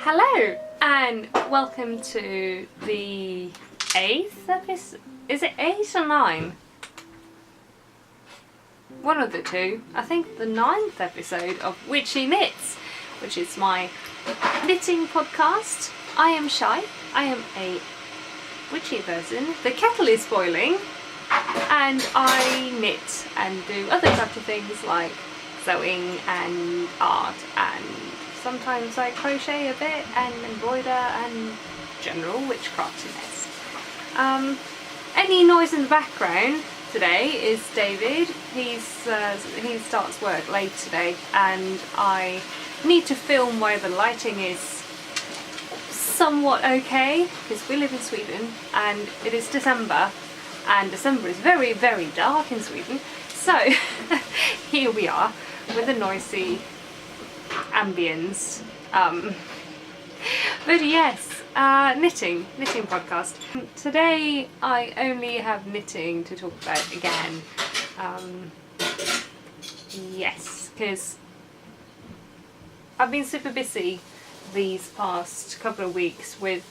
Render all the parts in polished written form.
Hello and welcome to the 8th episode. Is it 8 or 9? One of the two. I think the 9th episode of Witchy Knits, which is my knitting podcast. I am Shy. I am a witchy person. The kettle is boiling and I knit and do other types of things like sewing and art, and sometimes I crochet a bit and embroider and general witchcraftiness. Any noise in the background today is David. He starts work late today and I need to film where the lighting is somewhat okay because we live in Sweden and it is December, and December is very, very dark in Sweden. So here we are with a noisy ambience. But yes, knitting podcast. Today I only have knitting to talk about again. Yes, because I've been super busy these past couple of weeks with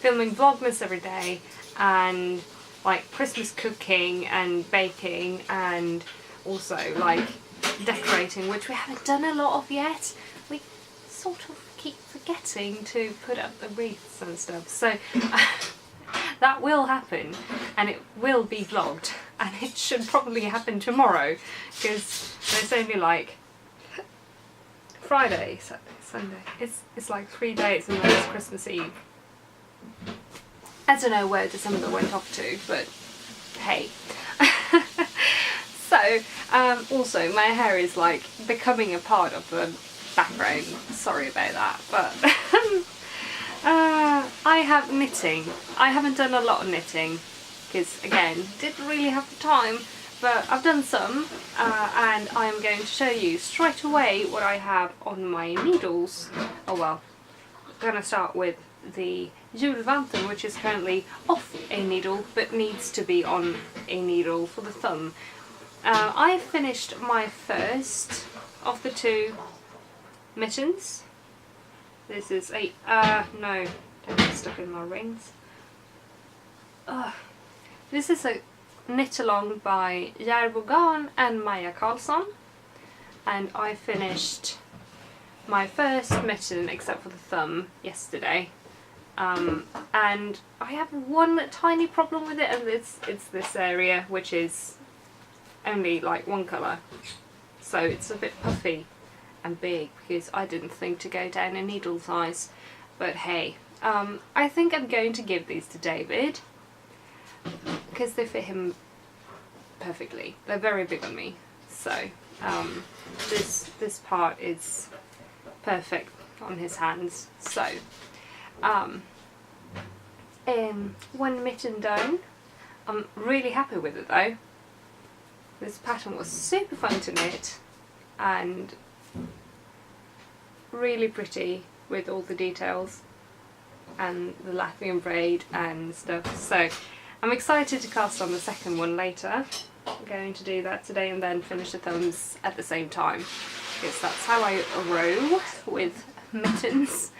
filming Vlogmas every day and like Christmas cooking and baking, and also like decorating, which we haven't done a lot of yet. We sort of keep forgetting to put up the wreaths and stuff, so that will happen and it will be vlogged, and it should probably happen tomorrow because there's only like Friday, Saturday, Sunday. It's like 3 days and then it's Christmas Eve. I don't know where December went off to, but hey. So, also my hair is like becoming a part of the background. Sorry about that, but I have knitting. I haven't done a lot of knitting because, again, didn't really have the time, but I've done some, and I'm going to show you straight away what I have on my needles. Oh well, I'm going to start with the Julvanten, which is currently off a needle but needs to be on a needle for the thumb. I finished my first of the two mittens. This is a no, don't get stuck in my rings. This is a knit along by Rachael Gander and Maja Karlsson, and I finished my first mitten except for the thumb yesterday. And I have one tiny problem with it, and it's this area, which is only like one colour, so it's a bit puffy and big because I didn't think to go down a needle size. But hey, I think I'm going to give these to David because they fit him perfectly. They're very big on me, so this part is perfect on his hands. So one mitten done. I'm really happy with it though. This pattern was super fun to knit and really pretty with all the details and the Latvian braid and stuff. So I'm excited to cast on the second one later. I'm going to do that today and then finish the thumbs at the same time because that's how I roll with mittens.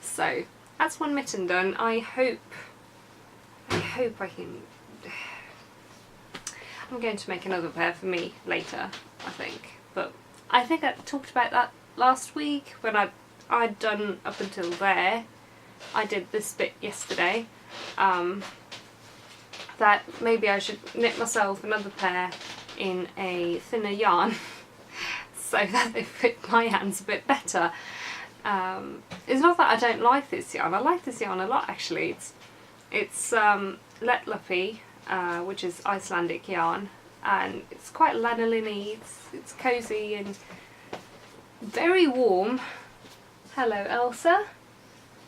So that's one mitten done. I hope I can. I'm going to make another pair for me later, I think. But I think I talked about that last week when I'd done up until there. I did this bit yesterday. That maybe I should knit myself another pair in a thinner yarn so that they fit my hands a bit better. It's not that I don't like this yarn. I like this yarn a lot actually. It's Letlupi, which is Icelandic yarn, and it's quite lanolin-y. It's cosy and very warm. Hello Elsa.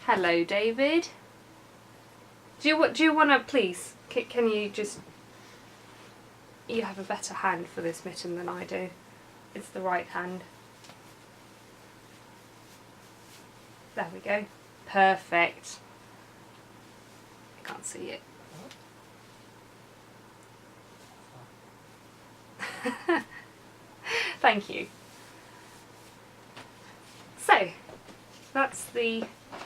Hello David. Do you want to please? Can you just? You have a better hand for this mitten than I do. It's the right hand. There we go. Perfect. I can't see it. Thank you. So that's the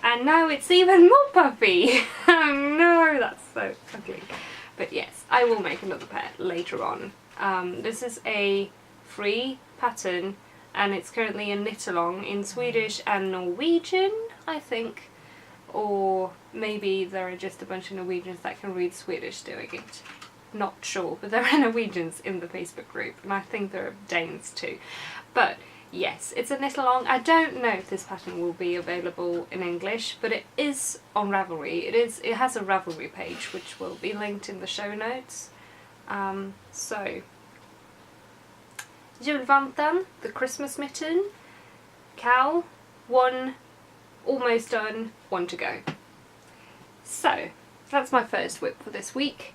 and now it's even more puffy. Oh no, that's so ugly. But yes, I will make another pair later on. This is a free pattern, and it's currently a knit along in Swedish and Norwegian, I think. Or maybe there are just a bunch of Norwegians that can read Swedish doing it. Not sure, but there are Norwegians in the Facebook group, and I think there are Danes too. But yes, it's a knit along. I don't know if this pattern will be available in English, but it is on Ravelry. It has a Ravelry page, which will be linked in the show notes. So, Julvanten, the Christmas mitten, cowl, 1 almost done, 1 to go. So, that's my first whip for this week.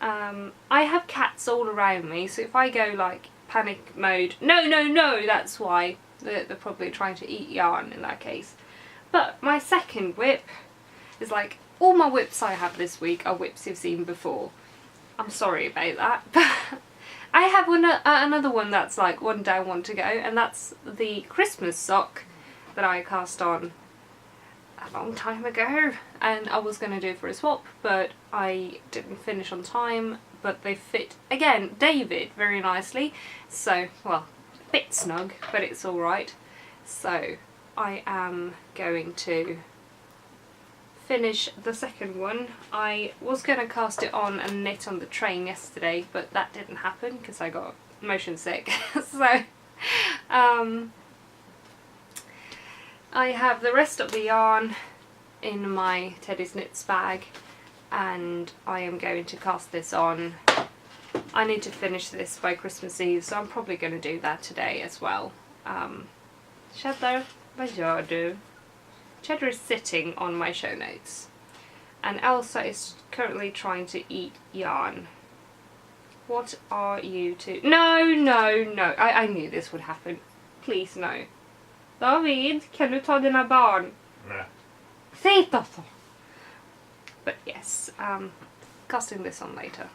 I have cats all around me, so if I go like panic mode, no, that's why they're probably trying to eat yarn in that case. But my second whip is like, all my whips I have this week are whips you've seen before. I'm sorry about that, but I have another one that's like 1 down, 1 to go, and that's the Christmas sock that I cast on a long time ago, and I was going to do it for a swap, but I didn't finish on time. But they fit, again, David very nicely, so, well, a bit snug, but it's alright. So I am going to finish the second one. I was going to cast it on and knit on the train yesterday, but that didn't happen because I got motion sick. So I have the rest of the yarn in my Teddy's Knits bag, and I am going to cast this on. I need to finish this by Christmas Eve, so I'm probably going to do that today as well. Cheddar, vad gör du? Cheddar is sitting on my show notes, and Elsa is currently trying to eat yarn. What are you two? No, I knew this would happen. Please no. David, kan du ta dina barn? Nej. Säg då. But yes, casting this on later.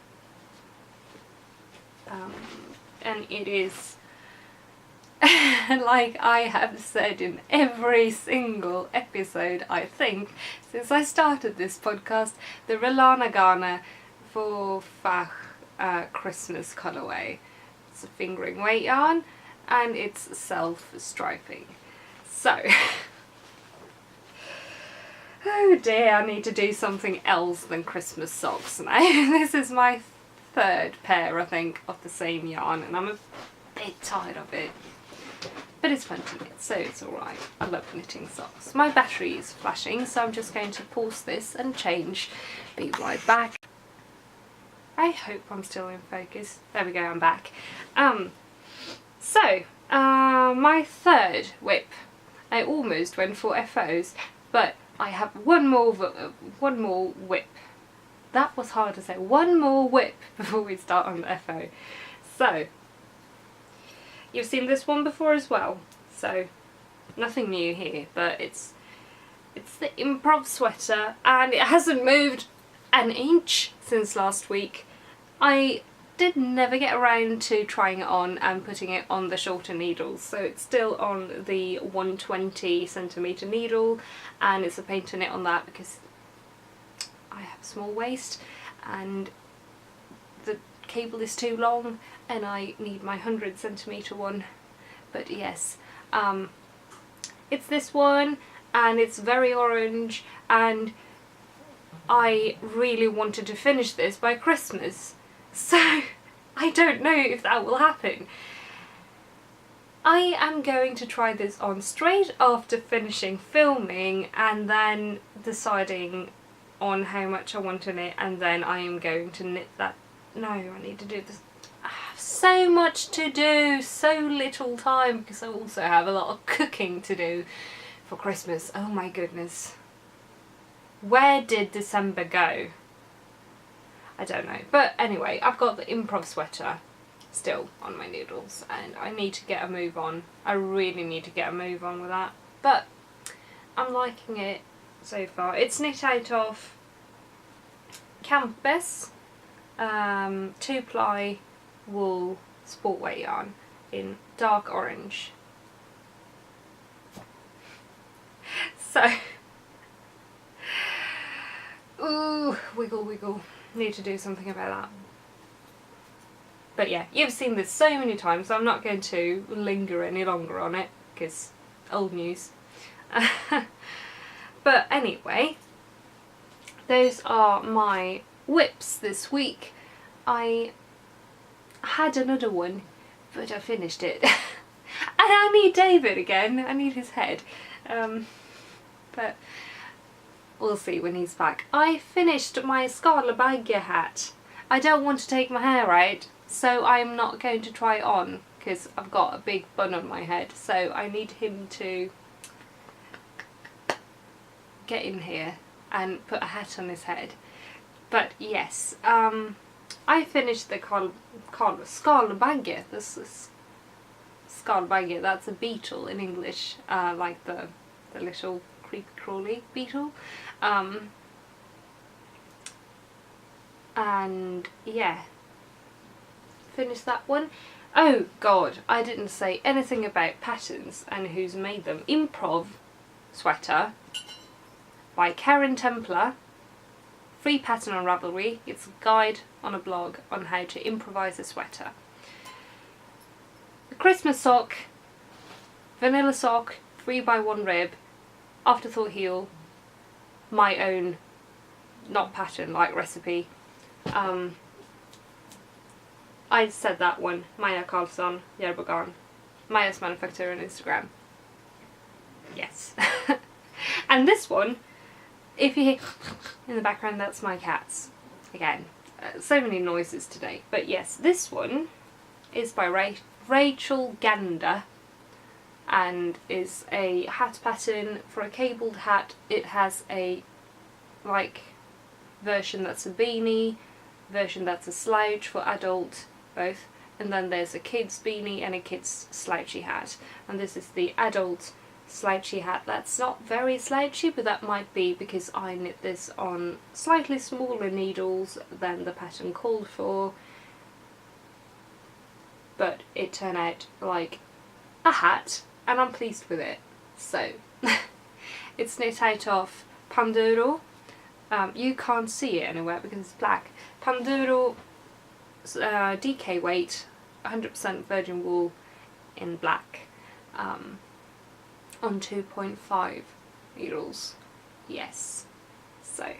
And it is, like I have said in every single episode, I think, since I started this podcast, the Rellana Garne for Fach Christmas colourway. It's a fingering weight yarn, and it's self-striping. So, oh dear, I need to do something else than Christmas socks now. This is my third pair, I think, of the same yarn, and I'm a bit tired of it. But it's fun to knit, so it's alright. I love knitting socks. My battery is flashing, so I'm just going to pause this and change. Be right back. I hope I'm still in focus. There we go, I'm back. My third whip. I almost went for FOs, but I have one more whip. That was hard to say. One more whip before we start on the FO. So, you've seen this one before as well, so nothing new here, but it's the Improv sweater, and it hasn't moved an inch since last week. I did never get around to trying it on and putting it on the shorter needles, so it's still on the 120cm needle, and it's a pain to knit on that because I have a small waist and the cable is too long and I need my 100cm one. But yes, it's this one, and it's very orange, and I really wanted to finish this by Christmas, so I don't know if that will happen. I am going to try this on straight after finishing filming and then deciding on how much I want to knit, and then I am going to knit that. No, I need to do this. I have so much to do, so little time, because I also have a lot of cooking to do for Christmas. Oh my goodness. Where did December go? I don't know. But anyway, I've got the Improv sweater still on my needles, and I need to get a move on. I really need to get a move on with that. But I'm liking it so far. It's knit out of Kampes 2-ply wool sport weight yarn in dark orange. So Ooh, wiggle wiggle. Need to do something about that. But yeah, you've seen this so many times, so I'm not going to linger any longer on it, because old news. But anyway, those are my whips this week. I had another one, but I finished it. And I need David again, I need his head. But we'll see when he's back. I finished my Skalbagge hat. I don't want to take my hair out, so I'm not going to try it on, because I've got a big bun on my head, so I need him to get in here and put a hat on his head. But yes, I finished the Skalbagge. This is Skalbagge, that's a beetle in English, like the little creepy crawly beetle. And yeah, finished that one. Oh god, I didn't say anything about patterns and who's made them. Improv sweater by Karen Templar. Free pattern on Ravelry. It's a guide on a blog on how to improvise a sweater. The Christmas sock, vanilla sock, 3x1 rib, afterthought heel, my own, not pattern, like recipe. I said that one, Maja Karlsson, Rellana Garne, Majas Mamelucker on Instagram. Yes. And this one, if you hear in the background, that's my cats. Again, so many noises today. But yes, this one is by Rachael Gander and is a hat pattern for a cabled hat. It has a version that's a beanie, version that's a slouch for adult, both, and then there's a kid's beanie and a kid's slouchy hat. And this is the adult slouchy hat. That's not very slouchy, but that might be because I knit this on slightly smaller needles than the pattern called for, but it turned out like a hat and I'm pleased with it. So it's knit out of Panduro. You can't see it anywhere because it's black. Panduro DK weight, 100% virgin wool in black. On 2.5 needles, yes. So,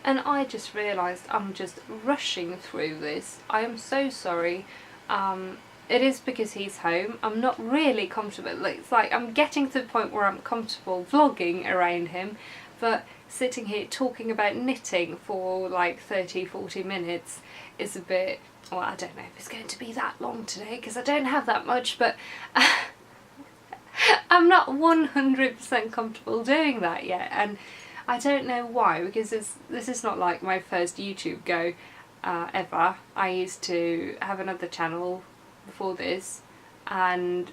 and I just realised I'm just rushing through this. I am so sorry. It is because he's home. I'm not really comfortable. It's like I'm getting to the point where I'm comfortable vlogging around him, but sitting here talking about knitting for like 30-40 minutes is a bit, well, I don't know if it's going to be that long today because I don't have that much, but I'm not 100% comfortable doing that yet, and I don't know why, because this is not like my first YouTube go ever. I used to have another channel before this and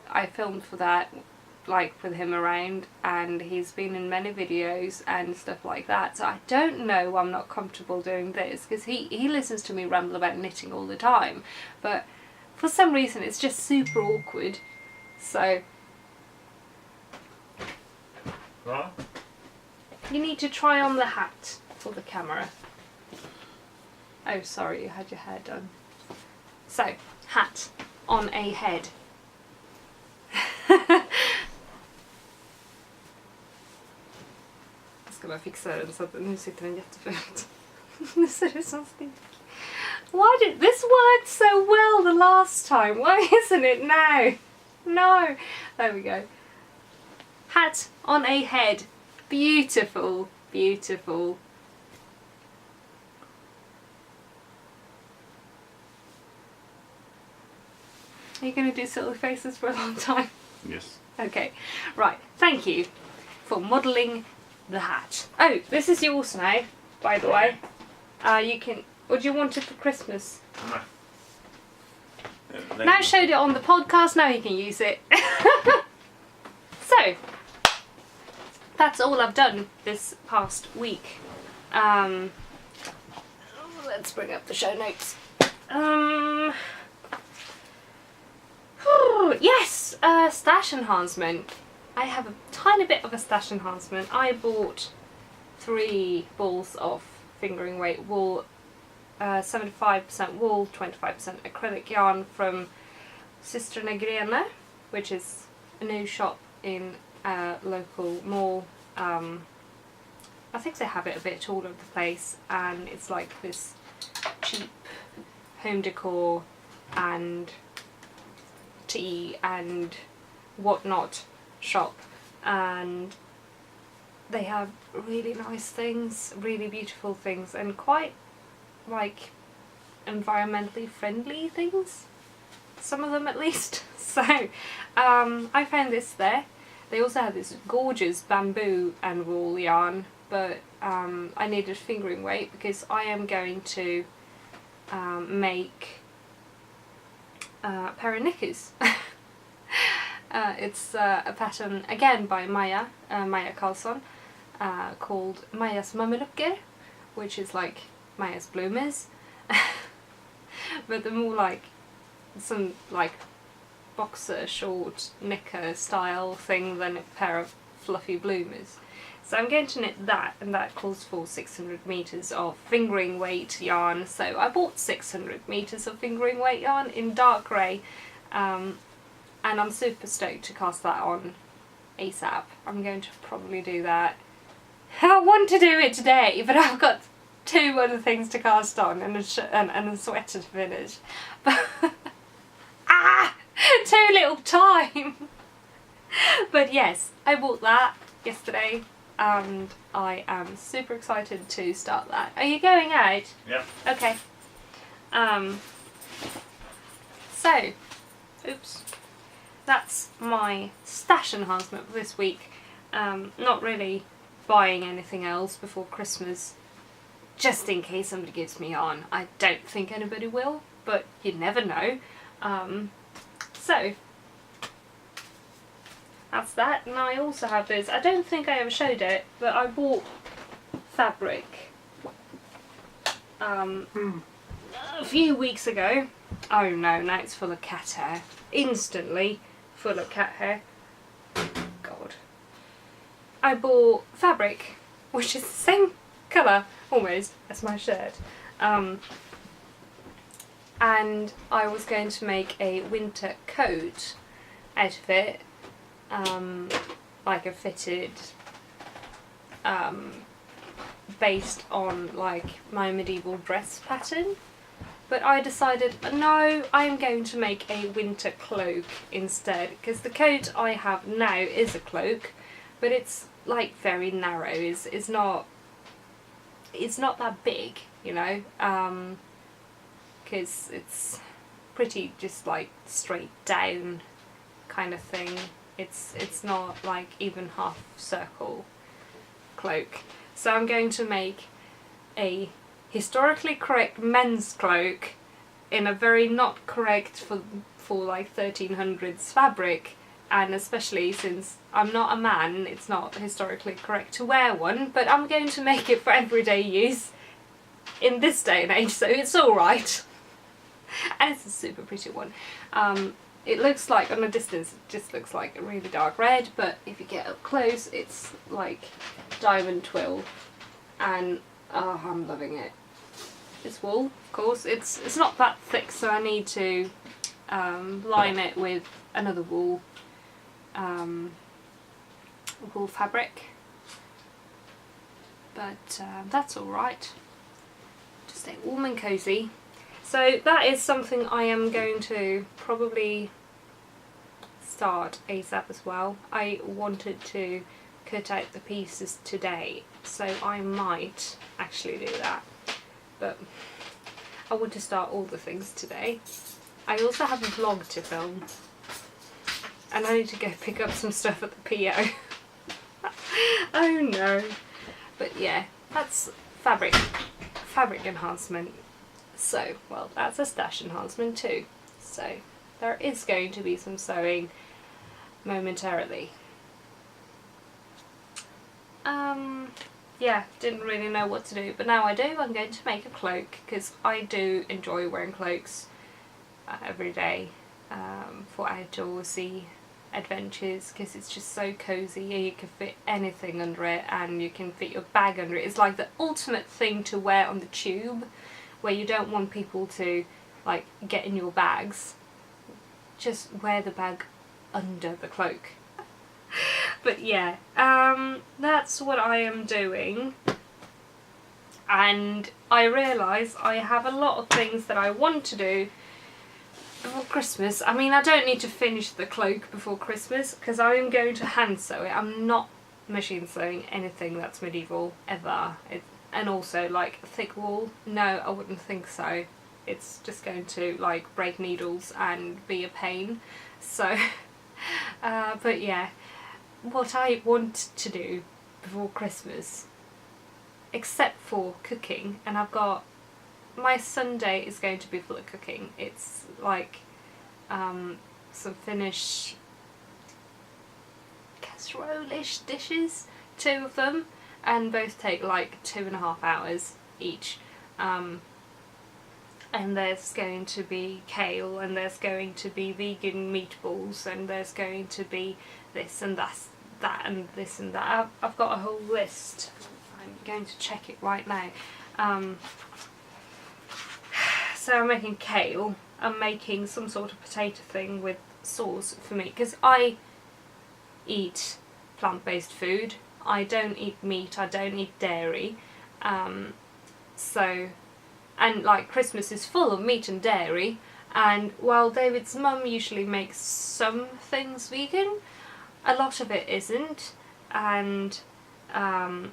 I filmed for that, like with him around, and he's been in many videos and stuff like that, so I don't know why I'm not comfortable doing this, because he listens to me ramble about knitting all the time, but for some reason it's just super awkward. So you need to try on the hat for the camera. Oh sorry, you had your hair done. So, hat on a head. Jag ska bara fixa den så att nu sitter den jättefult. Nu ser det som stink. Why did this work so well the last time? Why isn't it now? No. There we go. Hat on a head. Beautiful, beautiful. Are you going to do silly faces for a long time? Yes. Okay, right. Thank you for modelling the hat. Oh, this is yours now, by the way. You can. Or do you want it for Christmas? No. Now showed it on the podcast. Now you can use it. So that's all I've done this past week. Let's bring up the show notes. Yes, stash enhancement. I have a tiny bit of a stash enhancement. I bought 3 balls of fingering weight wool, 75% wool, 25% acrylic yarn from Søstrene Grene, which is a new shop in a local mall. I think they have it a bit all over the place, and it's like this cheap home decor and tea and whatnot shop, and they have really nice things, really beautiful things, and quite like environmentally friendly things, some of them at least. So I found this there. They also have this gorgeous bamboo and wool yarn, but I needed fingering weight because I am going to make a pair of knickers. It's a pattern again by Maja, Maja Karlsson, called Majas Mamelucker, which is like Maja's bloomers, but they're more like some like boxer short knicker style thing than a pair of fluffy bloomers. So I'm going to knit that, and that calls for 600 meters of fingering weight yarn. So I bought 600 meters of fingering weight yarn in dark grey, and I'm super stoked to cast that on ASAP. I'm going to probably do that. I want to do it today, but I've got 2 other things to cast on and a sweater to finish. But too little time. But yes, I bought that yesterday, and I am super excited to start that. Are you going out? Yeah. Okay. So, oops. That's my stash enhancement for this week. Not really buying anything else before Christmas, just in case somebody gives me yarn. I don't think anybody will, but you never know. So that's that. And I also have this, I don't think I ever showed it, but I bought fabric a few weeks ago. Oh no, now it's full of cat hair. Instantly full of cat hair. God. I bought fabric, which is the same colour almost as my shirt. And I was going to make a winter coat out of it, like a fitted, based on like my medieval dress pattern. But I decided, no, I'm going to make a winter cloak instead, because the coat I have now is a cloak, but it's like very narrow. It's not that big, you know, because it's pretty just like straight down kind of thing. It's not like even half circle cloak. So I'm going to make a historically correct men's cloak in a very not correct for like 1300s fabric, and especially since I'm not a man, it's not historically correct to wear one, but I'm going to make it for everyday use in this day and age, so it's alright. And it's a super pretty one. It looks like, on a distance, it just looks like a really dark red, but if you get up close, it's like diamond twill, and oh, I'm loving it. It's wool, of course. It's not that thick, so I need to line it with another wool fabric. But that's alright. Just stay warm and cosy. So that is something I am going to probably start ASAP as well. I wanted to cut out the pieces today, so I might actually do that. But I want to start all the things today. I also have a vlog to film, and I need to go pick up some stuff at the PO. Oh no. But yeah, that's fabric enhancement. So, well, that's a stash enhancement too. So there is going to be some sewing momentarily. Yeah, didn't really know what to do, but now I do. I'm going to make a cloak, because I do enjoy wearing cloaks every day, for outdoorsy adventures because it's just so cozy. You can fit anything under it, and you can fit your bag under it. It's like the ultimate thing to wear on the tube, where you don't want people to like get in your bags. Just wear the bag under the cloak. But yeah, that's what I am doing. And I realise I have a lot of things that I want to do before Christmas. I mean, I don't need to finish the cloak before Christmas because I'm going to hand sew it. I'm not machine sewing anything that's medieval ever. And also like thick wool, no, I wouldn't think so. It's just going to like break needles and be a pain. So but yeah, what I want to do before Christmas, except for cooking, and I've got, my Sunday is going to be full of cooking. It's like some Finnish casserole-ish dishes, 2 of them, and both take like 2.5 hours each. And there's going to be kale, and there's going to be vegan meatballs, and there's going to be this and that and this and that. I've got a whole list. I'm going to check it right now. So I'm making kale. I'm making some sort of potato thing with sauce for me, because I eat plant-based food. I don't eat meat, I don't eat dairy. And like Christmas is full of meat and dairy, and while David's mum usually makes some things vegan, a lot of it isn't. And I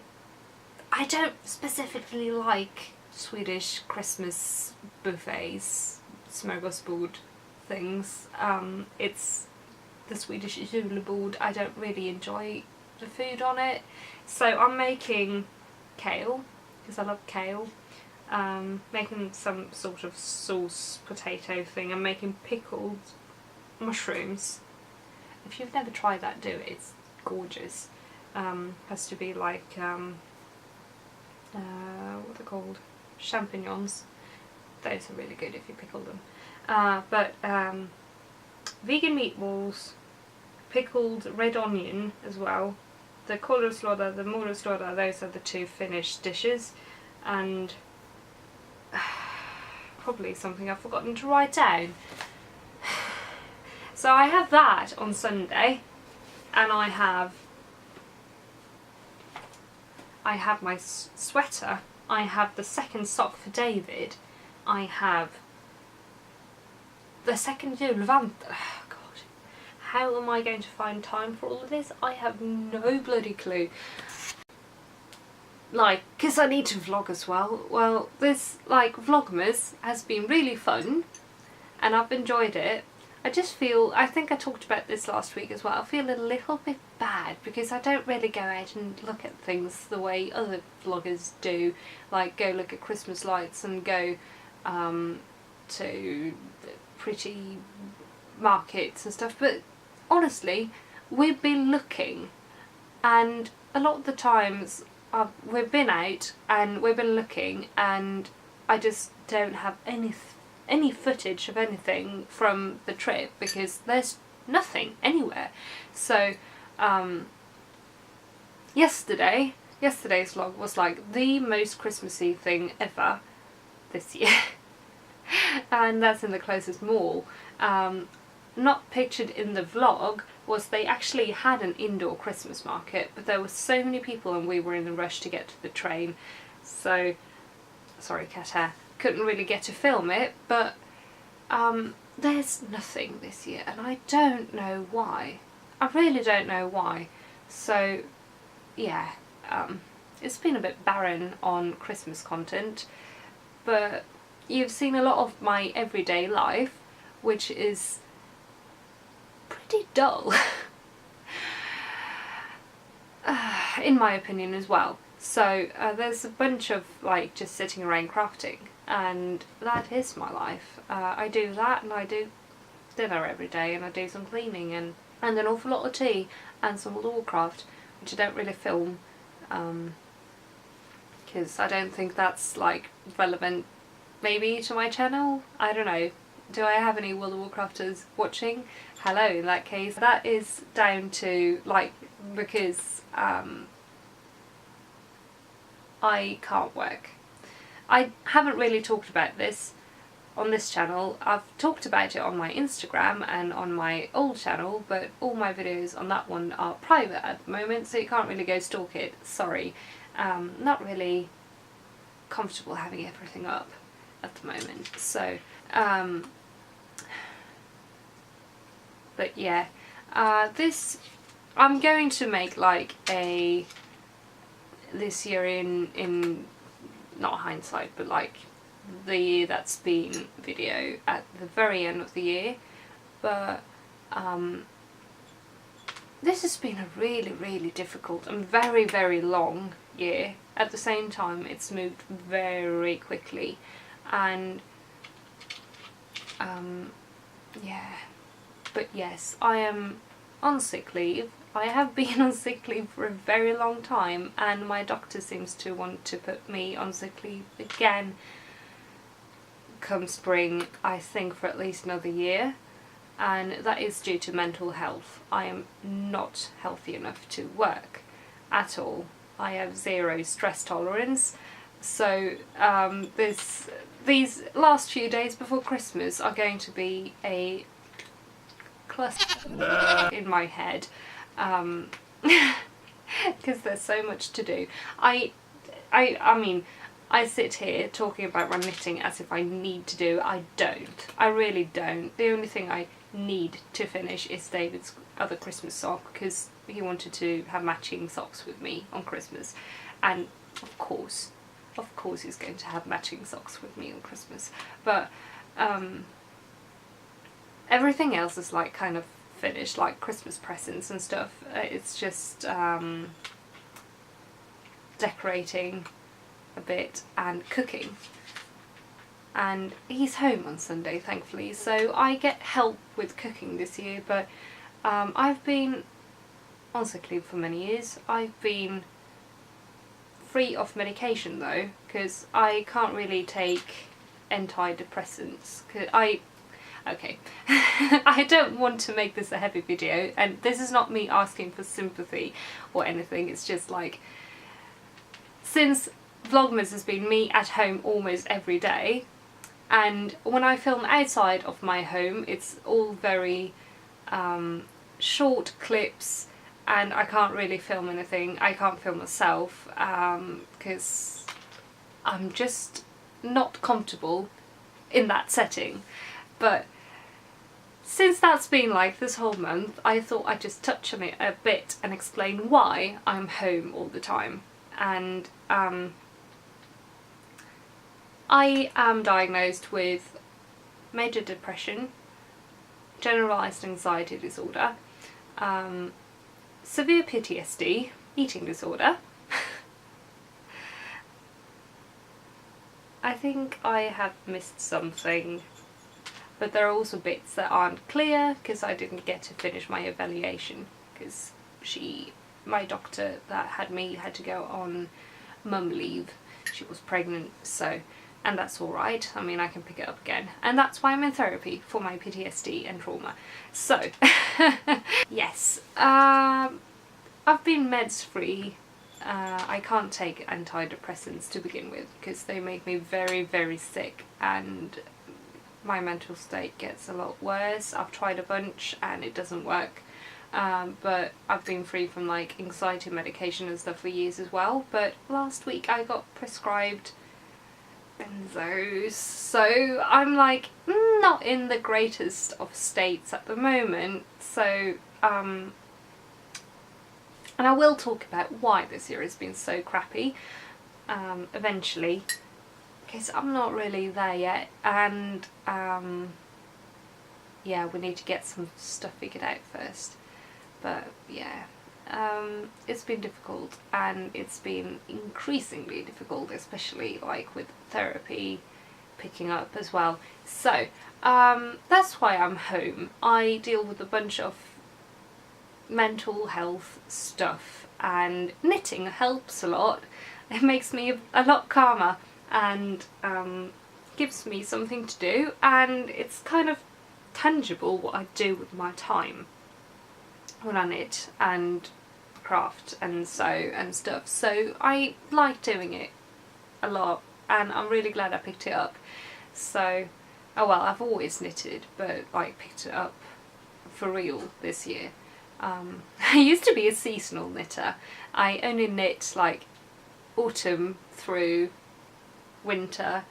don't specifically like Swedish Christmas buffets, smorgasbord things. It's the Swedish julebord. I don't really enjoy the food on it. So I'm making kale, because I love kale. Making some sort of sauce potato thing. I'm making pickled mushrooms. If you've never tried that, do it. It's gorgeous. Has to be like what are they called? Champignons. Those are really good if you pickle them. But vegan meatballs, pickled red onion as well. The kålrotslåda, the morotslåda, those are the 2 Finnish dishes. And probably something I've forgotten to write down. So I have that on Sunday, and I have my sweater, I have the second sock for David, I have the second Julvanten. Oh God, how am I going to find time for all of this? I have no bloody clue. Like, because I need to vlog as well. Well, this, like, Vlogmas has been really fun, and I've enjoyed it. I just feel, I think I talked about this last week as well, I feel a little bit bad because I don't really go out and look at things the way other vloggers do. Like, go look at Christmas lights and go to pretty markets and stuff. But honestly, we've been looking, and a lot of the times we've been out and we've been looking, and I just don't have any footage of anything from the trip because there's nothing anywhere. So yesterday's vlog was like the most Christmassy thing ever this year. And that's in the closest mall. Not pictured in the vlog was they actually had an indoor Christmas market, but there were so many people and we were in a rush to get to the train, so sorry cat hair, couldn't really get to film it. But there's nothing this year, and I don't know why. I really don't know why. So yeah, it's been a bit barren on Christmas content, but you've seen a lot of my everyday life, which is pretty dull in my opinion as well. So there's a bunch of like just sitting around crafting, and that is my life. I do that, and I do dinner every day, and I do some cleaning, and an awful lot of tea and some Warcraft, which I don't really film because I don't think that's like relevant maybe to my channel. I don't know. Do I have any World of Warcrafters watching? Hello, in that case. That is down to, like, because I can't work. I haven't really talked about this on this channel. I've talked about it on my Instagram and on my old channel, but all my videos on that one are private at the moment, so you can't really go stalk it. Sorry. Not really comfortable having everything up at the moment. So, but yeah, this, I'm going to make like a, this year in not hindsight, but like the year that's been video at the very end of the year. But this has been a really difficult and very long year. At the same time, it's moved very quickly, and yeah. But yes, I am on sick leave. I have been on sick leave for a very long time, and my doctor seems to want to put me on sick leave again come spring, I think for at least another year, and that is due to mental health. I am not healthy enough to work at all. I have zero stress tolerance, so these last few days before Christmas are going to be a cluster in my head, because there's so much to do. I mean, I sit here talking about my knitting as if I need to do. I don't. I really don't. The only thing I need to finish is David's other Christmas sock, because he wanted to have matching socks with me on Christmas, and of course he's going to have matching socks with me on Christmas. But everything else is like kind of finished, like Christmas presents and stuff. It's just decorating a bit and cooking, and he's home on Sunday thankfully, so I get help with cooking this year. But I've been on sick leave for many years. I've been free of medication though, because I can't really take antidepressants. Okay, I don't want to make this a heavy video, and this is not me asking for sympathy or anything. It's just like, since Vlogmas has been me at home almost every day, and when I film outside of my home it's all very short clips, and I can't really film anything. I can't film myself because I'm just not comfortable in that setting. But since that's been like this whole month, I thought I'd just touch on it a bit and explain why I'm home all the time. And I am diagnosed with major depression, generalised anxiety disorder, severe PTSD, eating disorder. I think I have missed something, but there are also bits that aren't clear because I didn't get to finish my evaluation, because my doctor that had me had to go on mum leave. She was pregnant, so, and that's alright. I mean, I can pick it up again, and that's why I'm in therapy, for my PTSD and trauma. So yes, I've been meds free. I can't take antidepressants to begin with because they make me very sick, and my mental state gets a lot worse. I've tried a bunch and it doesn't work. But I've been free from like anxiety medication and stuff for years as well. But last week I got prescribed benzos, so I'm like not in the greatest of states at the moment. So and I will talk about why this year has been so crappy eventually, because I'm not really there yet, and yeah, we need to get some stuff figured out first. But yeah, it's been difficult, and it's been increasingly difficult, especially like with therapy picking up as well. So that's why I'm home. I deal with a bunch of mental health stuff, and knitting helps a lot. It makes me a lot calmer, and gives me something to do, and it's kind of tangible what I do with my time when I knit and craft and sew and stuff. So I like doing it a lot, and I'm really glad I picked it up. So, oh well, I've always knitted, but like picked it up for real this year. I used to be a seasonal knitter. I only knit like autumn through winter,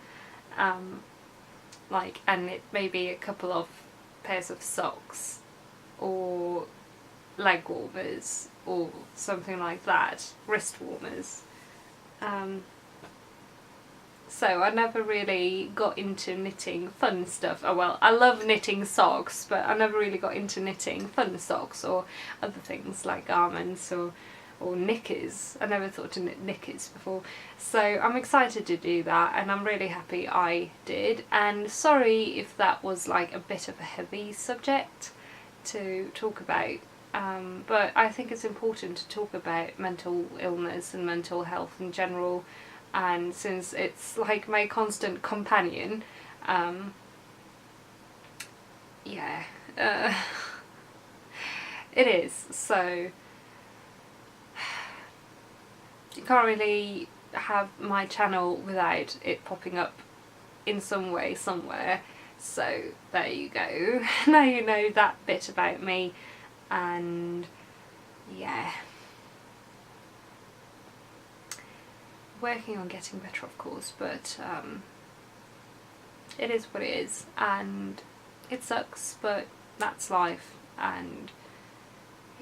like, and knit maybe a couple of pairs of socks or leg warmers or something like that, wrist warmers. So I never really got into knitting fun stuff. Oh well, I love knitting socks, but I never really got into knitting fun socks or other things like garments or knickers. I never thought to knit knickers before. So I'm excited to do that, and I'm really happy I did. And sorry if that was like a bit of a heavy subject to talk about. But I think it's important to talk about mental illness and mental health in general, and since it's like my constant companion, yeah, it is. So you can't really have my channel without it popping up in some way somewhere. So there you go. Now you know that bit about me. And yeah, working on getting better, of course, but it is what it is, and it sucks, but that's life. And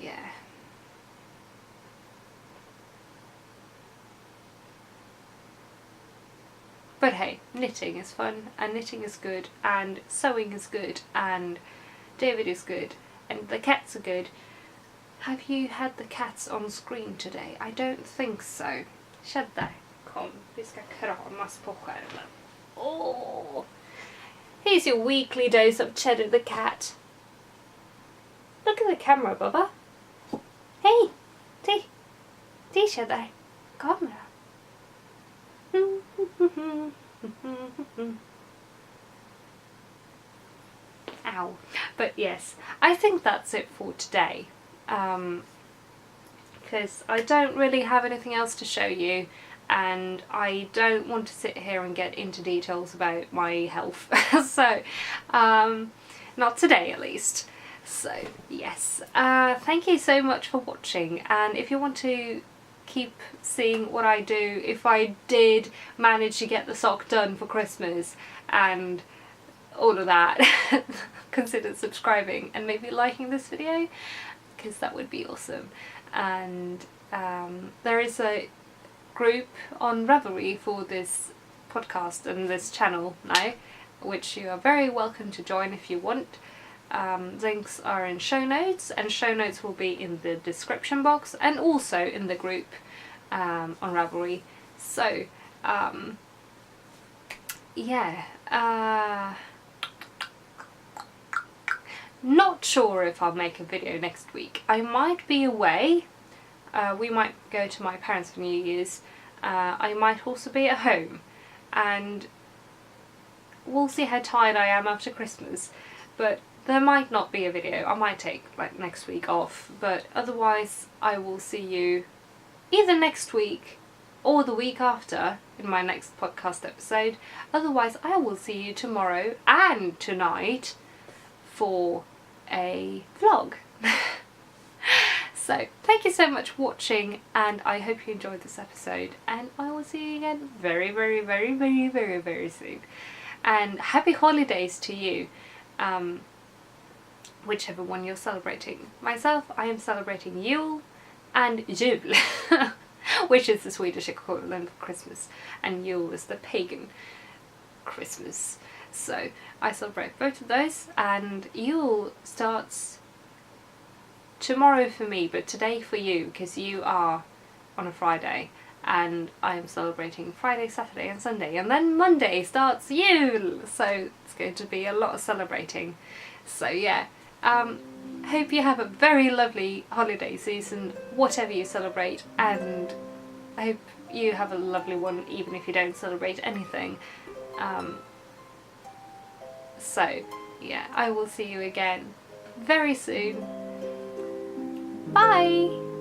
yeah, but hey, knitting is fun, and knitting is good, and sewing is good, and David is good, and the cats are good. Have you had the cats on screen today? I don't think so. Cheddar, kom, vi ska kramas på skärmen. Oh, here's your weekly dose of Cheddar the cat. Look at the camera, Bubba. Hey, see Cheddar, camera. Ow. But yes, I think that's it for today, because I don't really have anything else to show you, and I don't want to sit here and get into details about my health. So not today at least. So yes, thank you so much for watching, and if you want to keep seeing what I do, if I did manage to get the sock done for Christmas and all of that, consider subscribing and maybe liking this video, because that would be awesome. And there is a group on Ravelry for this podcast and this channel now, which you are very welcome to join if you want. Links are in show notes, and show notes will be in the description box and also in the group on Ravelry. So yeah, not sure if I'll make a video next week. I might be away. We might go to my parents for New Year's. I might also be at home, and we'll see how tired I am after Christmas. But there might not be a video. I might take like next week off, but otherwise I will see you either next week or the week after in my next podcast episode. Otherwise I will see you tomorrow and tonight for a vlog. So thank you so much for watching, and I hope you enjoyed this episode, and I will see you again very, very, very, very, very, very soon. And happy holidays to you, whichever one you're celebrating. Myself, I am celebrating Yule and Jul, which is the Swedish equivalent of Christmas, and Yule is the pagan Christmas. So I celebrate both of those, and Yule starts tomorrow for me, but today for you, because you are on a Friday, and I am celebrating Friday, Saturday and Sunday, and then Monday starts Yule, so it's going to be a lot of celebrating. So yeah, hope you have a very lovely holiday season, whatever you celebrate, and I hope you have a lovely one even if you don't celebrate anything. So yeah, I will see you again very soon. Bye!